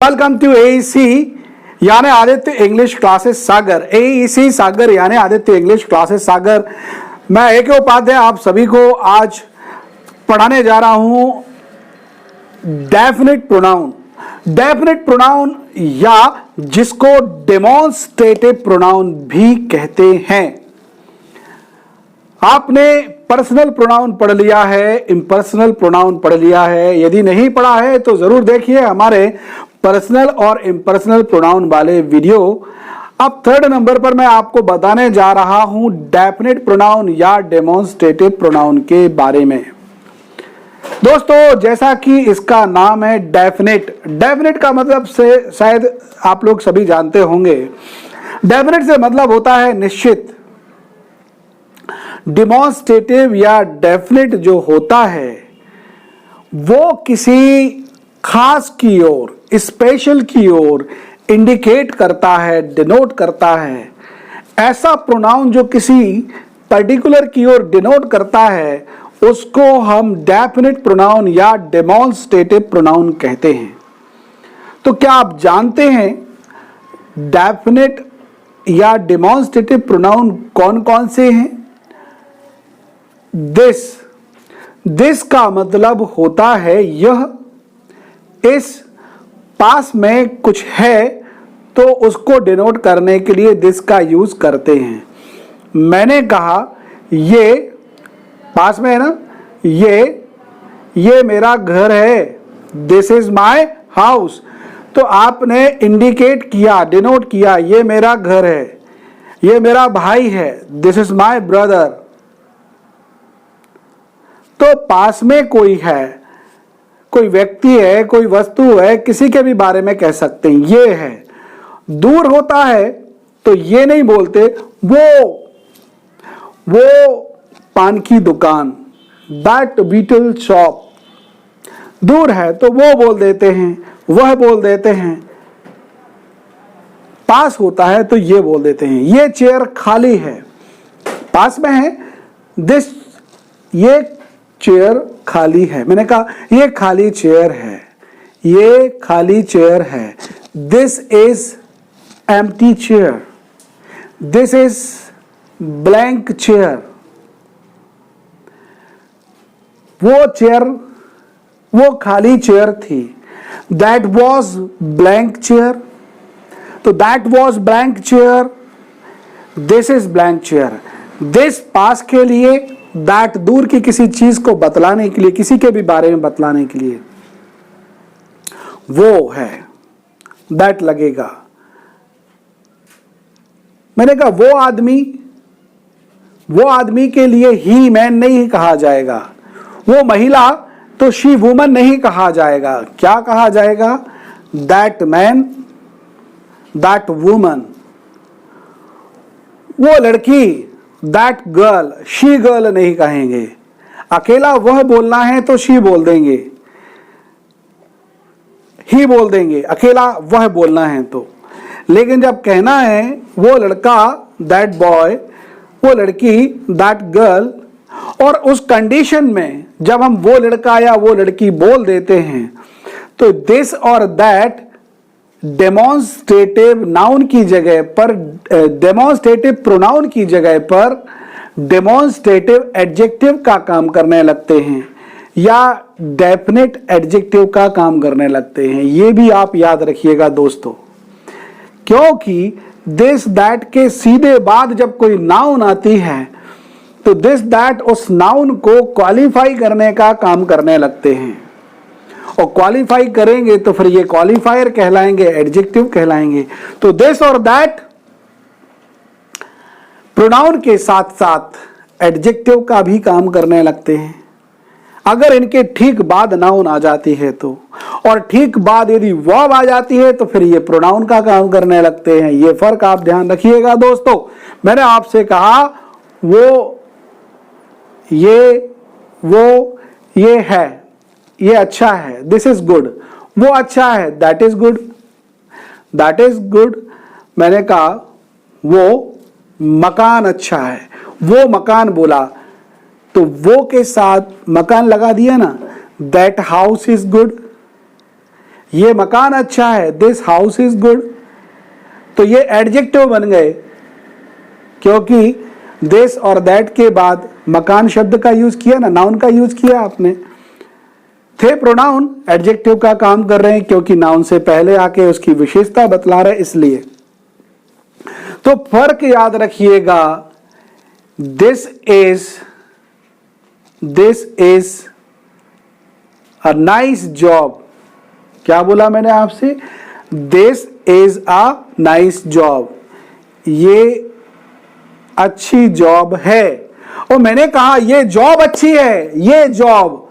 Welcome to AEC यानी Aditya English classes सागर। AEC सागर यानी Aditya English classes सागर। मैं AK उपाध्याय आप सभी को आज पढ़ाने जा रहा हूं डेफिनेट प्रोनाउन। डेफिनेट प्रोनाउन या जिसको डेमोन्स्ट्रेटिव प्रोनाउन भी कहते हैं। आपने पर्सनल प्रोनाउन पढ़ लिया है, इम्पर्सनल प्रोनाउन पढ़ लिया है। यदि नहीं पढ़ा है तो जरूर देखिए हमारे पर्सनल और इम्पर्सनल प्रोनाउन वाले वीडियो। अब थर्ड नंबर पर मैं आपको बताने जा रहा हूं डेफिनेट प्रोनाउन या डेमोन्स्ट्रेटिव प्रोनाउन के बारे में। दोस्तों, जैसा कि इसका नाम है डेफिनेट। डेफिनेट का मतलब से शायद आप लोग सभी जानते होंगे। डेफिनेट से मतलब होता है निश्चित। डेमोन्स्ट्रेटिव या डेफिनेट जो होता है वो किसी खास की ओर, स्पेशल की ओर इंडिकेट करता है, डिनोट करता है। ऐसा प्रोनाउन जो किसी पर्टिकुलर की ओर डिनोट करता है उसको हम डेफिनेट प्रोनाउन या डेमोन्स्ट्रेटिव प्रोनाउन कहते हैं। तो क्या आप जानते हैं डेफिनेट या डेमोन्स्ट्रेटिव प्रोनाउन कौन कौन से हैं? दिस का मतलब होता है यह, इस, पास में कुछ है तो उसको डिनोट करने के लिए दिस का यूज करते हैं। मैंने कहा ये पास में है ना, ये मेरा घर है, दिस इज माई हाउस। तो आपने इंडिकेट किया, डिनोट किया, ये मेरा घर है, ये मेरा भाई है, दिस इज माई ब्रदर। तो पास में कोई है, कोई व्यक्ति है, कोई वस्तु है, किसी के भी बारे में कह सकते हैं ये है। दूर होता है तो ये नहीं बोलते, वो पान की दुकान, दैट बीटल शॉप। दूर है तो वो बोल देते हैं, वह बोल देते हैं। पास होता है तो ये बोल देते हैं, ये चेयर खाली है। पास में है, ये चेयर खाली है। मैंने कहा ये खाली चेयर है, ये खाली चेयर है। This is empty chair, this is blank chair. वो चेयर, वो खाली चेयर थी। दैट वॉज ब्लैंक चेयर, तो that was blank chair, this is blank chair. This पास के लिए, दैट दूर की किसी चीज को बतलाने के लिए, किसी के भी बारे में बतलाने के लिए वो है, दैट लगेगा। मैंने कहा वो आदमी के लिए ही मैन नहीं कहा जाएगा, वो महिला तो शी वुमन नहीं कहा जाएगा। क्या कहा जाएगा? That man, that woman. वो लड़की, दैट गर्ल, शी गर्ल नहीं कहेंगे। अकेला वह बोलना है तो शी बोल देंगे, ही बोल देंगे, अकेला वह बोलना है तो। लेकिन जब कहना है वो लड़का, दैट बॉय, वो लड़की, दैट गर्ल, और उस कंडीशन में जब हम वो लड़का या वो लड़की बोल देते हैं तो दिस और दैट डेमोन्स्ट्रेटिव नाउन की जगह पर, डेमोन्स्ट्रेटिव प्रोनाउन की जगह पर डेमोन्स्ट्रेटिव एडजेक्टिव का काम करने लगते हैं या डेफिनेट एडजेक्टिव का काम करने लगते हैं। ये भी आप याद रखिएगा दोस्तों, क्योंकि दिस दैट के सीधे बाद जब कोई नाउन आती है तो दिस दैट उस नाउन को क्वालिफाई करने का काम करने लगते हैं, और क्वालिफाई करेंगे तो फिर ये क्वालिफायर कहलाएंगे, एडजेक्टिव कहलाएंगे। तो दिस और दैट प्रोनाउन के साथ साथ एडजेक्टिव का भी काम करने लगते हैं अगर इनके ठीक बाद नाउन आ जाती है तो, और ठीक बाद यदि वर्ब आ जाती है तो फिर ये प्रोनाउन का काम करने लगते हैं। ये फर्क आप ध्यान रखिएगा दोस्तों। मैंने आपसे कहा वो, ये है, ये अच्छा है, दिस इज गुड। वो अच्छा है, that is good, that is good. मैंने कहा वो मकान अच्छा है, वो मकान बोला तो वो के साथ मकान लगा दिया ना, दैट हाउस इज गुड। ये मकान अच्छा है, दिस हाउस इज गुड, तो ये एडजेक्टिव बन गए, क्योंकि दिस और दैट के बाद मकान शब्द का यूज किया ना, नाउन का यूज किया आपने। थे प्रोनाउन एडजेक्टिव का काम कर रहे हैं, क्योंकि नाउन से पहले आके उसकी विशेषता बतला रहे, इसलिए। तो फर्क याद रखिएगा, this is a nice job. क्या बोला मैंने आपसे? This is a nice job, ये अच्छी जॉब है। और मैंने कहा ये जॉब अच्छी है, ये job,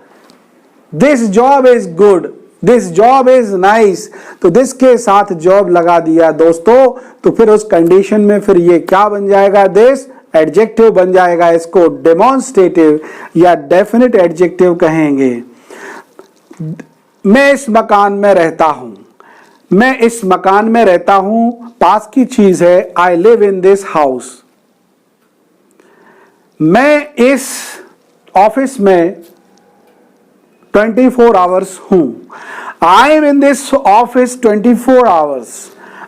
this job is good, this job is nice, तो दिस के साथ जॉब लगा दिया दोस्तों, तो फिर उस कंडीशन में फिर ये क्या बन जाएगा? दिस एडजेक्टिव बन जाएगा। इसको डेमोन्स्ट्रेटिव या डेफिनेट एडजेक्टिव कहेंगे। मैं इस मकान में रहता हूं, मैं इस मकान में रहता हूं, पास की चीज है, I live in this house. मैं इस ऑफिस में 24 आवर्स हूं, I am in this office 24 hours,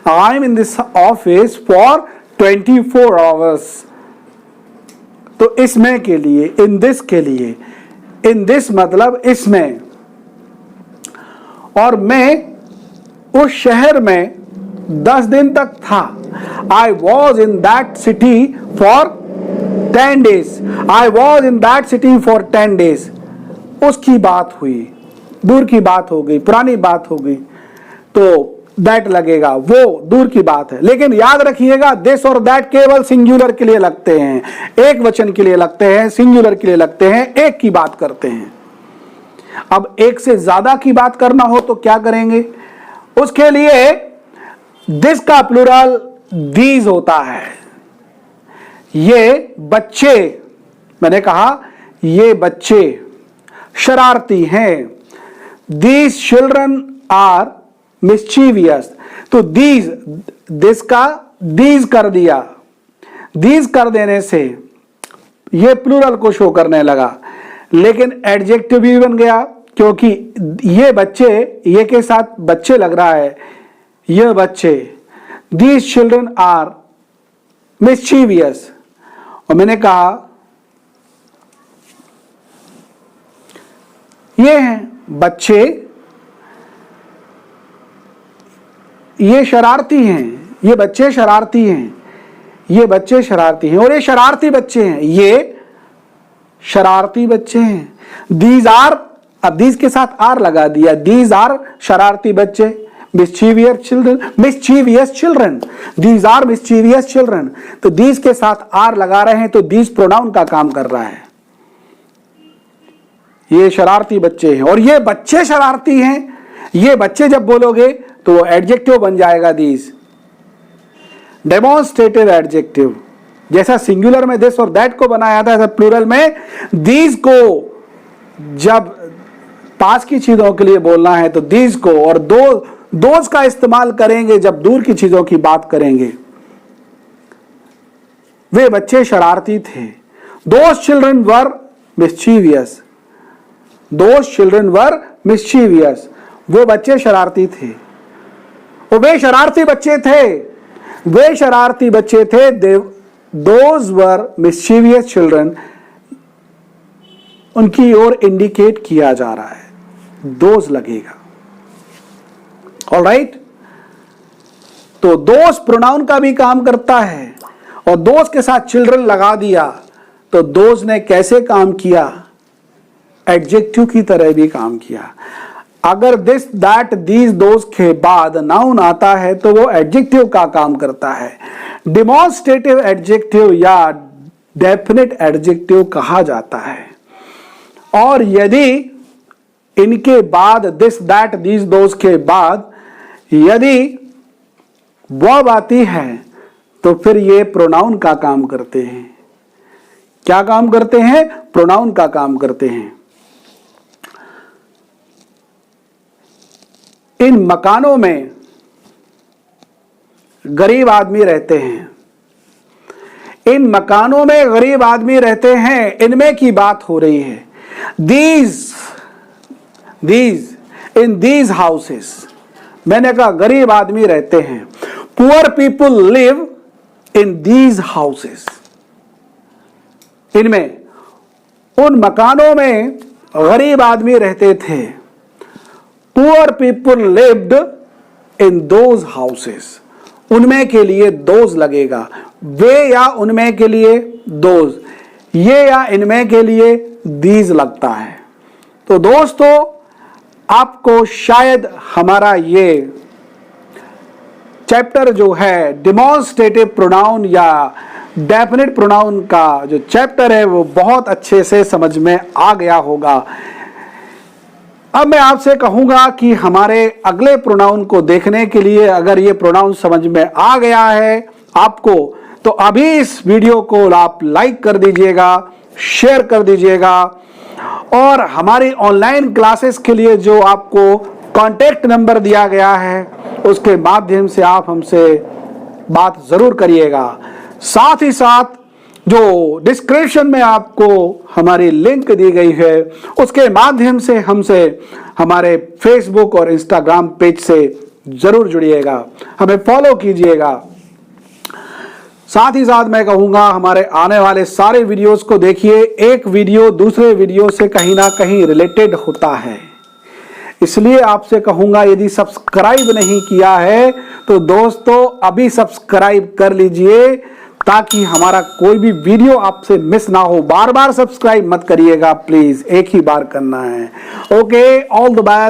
I am in this office for 24 hours. तो इसमें के लिए, इन दिस के लिए, इन दिस मतलब इसमें, और मैं उस शहर में 10 दिन तक था, I was in that city for 10 days, I was in that city for 10 days। उसकी बात हुई, दूर की बात हो गई, पुरानी बात हो गई, तो दैट लगेगा, वो दूर की बात है। लेकिन याद रखिएगा, दिस और दैट केवल सिंगुलर के लिए लगते हैं, एक वचन के लिए लगते हैं, सिंगुलर के लिए लगते हैं, एक की बात करते हैं। अब एक से ज्यादा की बात करना हो तो क्या करेंगे? उसके लिए दिस का प्लुरल दीज होता है। ये बच्चे, मैंने कहा ये बच्चे शरारती हैं, दीज चिल्ड्रन आर मिस्चीवियस, तो दीज, दिस का दीज कर दिया, दीज कर देने से ये प्लूरल को शो करने लगा, लेकिन एडजेक्टिव भी बन गया, क्योंकि ये बच्चे, ये के साथ बच्चे लग रहा है, ये बच्चे, दीज चिल्ड्रन आर मिस्चीवियस। और मैंने कहा ये हैं बच्चे, ये शरारती हैं, ये बच्चे शरारती हैं, ये बच्चे शरारती हैं, और ये शरारती बच्चे हैं, ये शरारती बच्चे हैं। दीज आर, अब दीज के साथ आर लगा दिया, दीज आर शरारती बच्चे, mischievous children, mischievous children, these are mischievous children. तो दीज के साथ आर लगा रहे हैं, तो दीज प्रोनाउन का काम कर रहा है। ये शरारती बच्चे हैं, और ये बच्चे शरारती हैं, ये बच्चे जब बोलोगे तो वो एडजेक्टिव बन जाएगा दीज, डेमोन्स्ट्रेटिव एडजेक्टिव। जैसा सिंगुलर में दिस और दैट को बनाया था, ऐसा प्लूरल में दीज को जब पास की चीजों के लिए बोलना है तो दीज को, और दोज का इस्तेमाल करेंगे जब दूर की चीजों की बात करेंगे। वे बच्चे शरारती थे, those children were mischievous, those children were mischievous, वो बच्चे शरारती थे, और वे शरारती बच्चे थे, वे शरारती बच्चे थे, दोज वर मिस्चीवियस चिल्ड्रन, उनकी ओर इंडिकेट किया जा रहा है, दोज लगेगा। ऑलराइट, तो दोज प्रोनाउन का भी काम करता है, और दोज के साथ चिल्ड्रन लगा दिया, तो दोज ने कैसे काम किया? एडजेक्टिव की तरह भी काम किया। अगर दिस दैट दीज दोज के बाद नाउन आता है तो वो एडजेक्टिव का काम करता है, डेमोन्स्ट्रेटिव एडजेक्टिव या डेफिनेट एडजेक्टिव कहा जाता है। और यदि इनके बाद दिस दैट दीज दोज के बाद यदि वर्ब आती है तो फिर ये प्रोनाउन का काम करते हैं। क्या काम करते हैं? प्रोनाउन का काम करते हैं। इन मकानों में गरीब आदमी रहते हैं, इन मकानों में गरीब आदमी रहते हैं, इनमें की बात हो रही है। these in these houses, मैंने कहा गरीब आदमी रहते हैं। Poor people live in these houses, इनमें उन मकानों में गरीब आदमी रहते थे। Poor people lived in those houses, उनमें के लिए दोज लगेगा, वे या उनमें के लिए दोज, ये या इनमें के लिए दीज लगता है। तो दोस्तों आपको शायद हमारा ये चैप्टर जो है डेमोन्स्ट्रेटिव प्रोनाउन या डेफिनेट प्रोनाउन का जो चैप्टर है वो बहुत अच्छे से समझ में आ गया होगा। अब मैं आपसे कहूंगा कि हमारे अगले प्रोनाउन को देखने के लिए अगर ये प्रोनाउन समझ में आ गया है आपको, तो अभी इस वीडियो को आप लाइक कर दीजिएगा, शेयर कर दीजिएगा, और हमारी ऑनलाइन क्लासेस के लिए जो आपको कॉन्टेक्ट नंबर दिया गया है उसके माध्यम से आप हमसे बात जरूर करिएगा। साथ ही साथ जो डिस्क्रिप्शन में आपको हमारी लिंक दी गई है उसके माध्यम से हमसे हमारे फेसबुक और इंस्टाग्राम पेज से जरूर जुड़िएगा, हमें फॉलो कीजिएगा। साथ ही साथ मैं कहूंगा हमारे आने वाले सारे वीडियोस को देखिए, एक वीडियो दूसरे वीडियो से कहीं ना कहीं रिलेटेड होता है, इसलिए आपसे कहूंगा यदि सब्सक्राइब नहीं किया है तो दोस्तों अभी सब्सक्राइब कर लीजिए ताकि हमारा कोई भी वीडियो आपसे मिस ना हो। बार बार सब्सक्राइब मत करिएगा प्लीज, एक ही बार करना है। Okay, all the best.